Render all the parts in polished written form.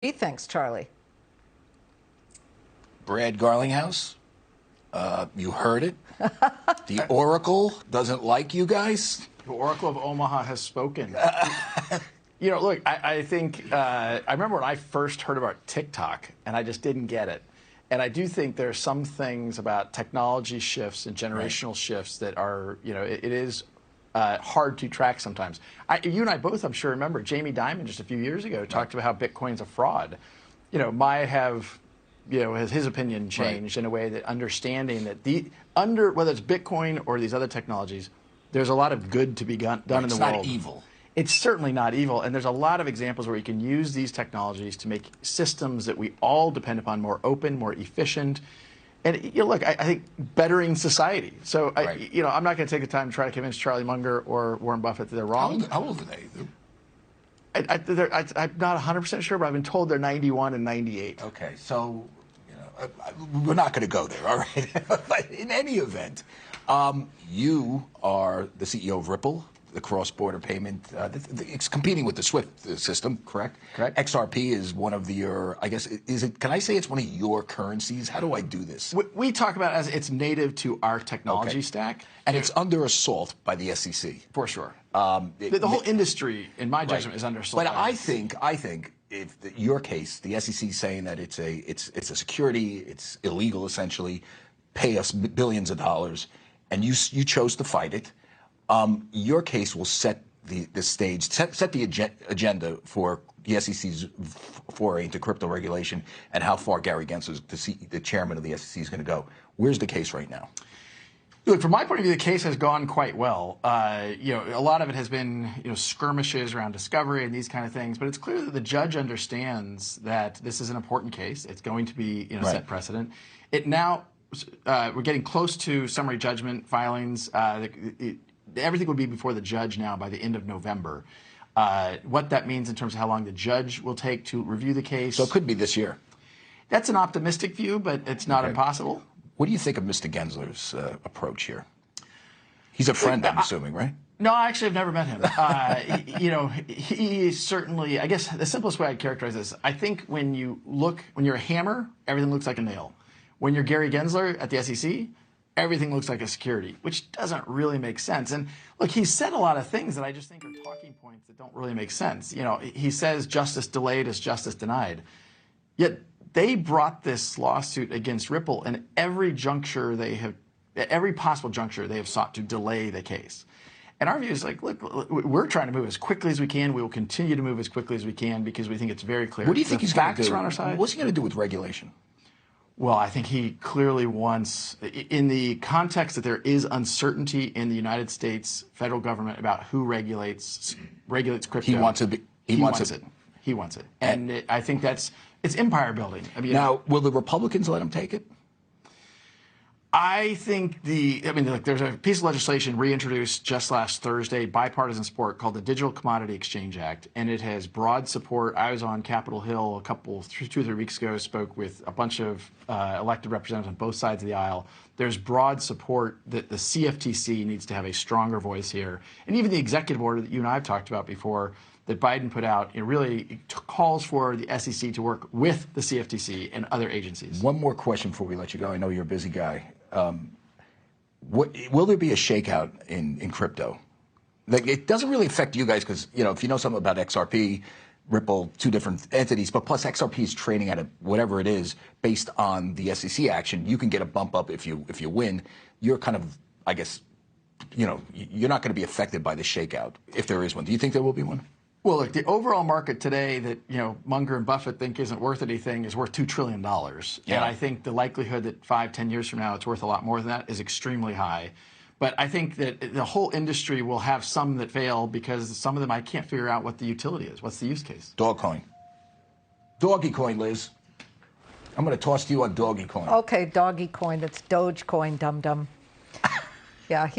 He thinks, Charlie. Brad Garlinghouse, you heard it. The Oracle doesn't like you guys. The Oracle of Omaha has spoken. You know, look, I think, I remember when I first heard about TikTok, and I just didn't get it. And I do think there are some things about technology shifts and generational shifts that are, you know, it is hard to track sometimes. You and I both, I'm sure, remember Jamie Dimon just a few years ago talked about how Bitcoin's a fraud. You know, has his opinion changed in a way that understanding that whether it's Bitcoin or these other technologies, there's a lot of good to be done in the world. It's not evil. It's certainly not evil, and there's a lot of examples where you can use these technologies to make systems that we all depend upon more open, more efficient, and you know, look, I think bettering society. So you know, I'm not going to take the time to try to convince Charlie Munger or Warren Buffett that they're wrong. How old are they? I'm not 100% sure, but I've been told they're 91 and 98. Okay, so you know, we're not going to go there, all right? But in any event, you are the CEO of Ripple, the cross-border payment. It's competing with the SWIFT system, correct? Correct. XRP is one of your, I guess, can I say it's one of your currencies? How do I do this? We talk about it as it's native to our technology stack. And it's under assault by the SEC. For sure. The whole industry, in my judgment, is under assault. But I think if your case, the SEC saying that it's a security, it's illegal essentially, pay us billions of dollars, and you chose to fight it. Your case will set the stage, set the agenda for the SEC's foray into crypto regulation and how far Gary Gensler, the chairman of the SEC, is going to go. Where's the case right now? Look, from my point of view, the case has gone quite well. You know, a lot of it has been, you know, skirmishes around discovery and these kind of things. But it's clear that the judge understands that this is an important case. It's going to be, you know, set precedent. It now, we're getting close to summary judgment filings. Everything will be before the judge now by the end of November. What that means in terms of how long the judge will take to review the case. So it could be this year. That's an optimistic view, but it's not impossible. What do you think of Mr. Gensler's approach here? He's a friend, I'm assuming, right? No, I actually have never met him. You know, he certainly, I guess the simplest way I'd characterize this, I think when you're a hammer, everything looks like a nail. When you're Gary Gensler at the SEC, everything looks like a security, which doesn't really make sense. And look, he said a lot of things that I just think are talking points that don't really make sense. You know, he says justice delayed is justice denied. Yet they brought this lawsuit against Ripple, and every possible juncture they have sought to delay the case. And our view is like, look, we're trying to move as quickly as we can. We will continue to move as quickly as we can because we think it's very clear. What do you think he's going to do? Are on our side. What's he going to do with regulation? Well, I think he clearly wants, in the context that there is uncertainty in the United States federal government about who regulates crypto. He wants it. He wants it. He wants it. And I think it's empire building. I mean, now, will the Republicans let him take it? I think look, there's a piece of legislation reintroduced just last Thursday, bipartisan support, called the Digital Commodity Exchange Act, and it has broad support. I was on Capitol Hill 2 or 3 weeks ago, spoke with a bunch of elected representatives on both sides of the aisle. There's broad support that the CFTC needs to have a stronger voice here, and even the executive order that you and I have talked about before that Biden put out, it really calls for the SEC to work with the CFTC and other agencies. One more question before we let you go. I know you're a busy guy. Will there be a shakeout in crypto? Like, it doesn't really affect you guys because, you know, if you know something about XRP, Ripple, 2 different entities, but plus XRP is trading at whatever it is based on the SEC action. You can get a bump up if you win. You're kind of, I guess, you know, you're not going to be affected by the shakeout if there is one. Do you think there will be one? Well, look, the overall market today that, you know, Munger and Buffett think isn't worth anything is worth $2 trillion. Yeah. And I think the likelihood that 5, 10 years from now it's worth a lot more than that is extremely high. But I think that the whole industry will have some that fail because some of them I can't figure out what the utility is. What's the use case? Dogcoin. Doggy coin, Liz. I'm going to toss to you on doggy coin. Okay, doggy coin. That's Dogecoin, dum-dum. Yeah,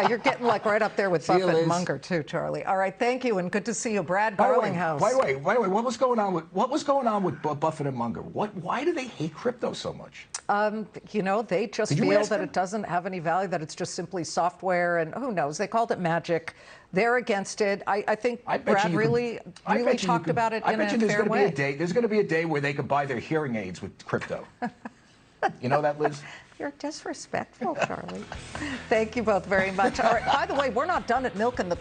you're getting like right up there with See you, Buffett and Liz. Munger too, Charlie. All right, thank you, and good to see you, Brad By the Garlinghouse. way, what was going on with Buffett and Munger? Why do they hate crypto so much? They just Did you feel ask that them? it doesn't have any value, that it's just simply software, and who knows? They called it magic. They're against it. I think Brad really talked about it in a fair way. There's going to be a day where they could buy their hearing aids with crypto. You know that, Liz? You're disrespectful, Charlie. Thank you both very much. All right, by the way, we're not done at Milk and the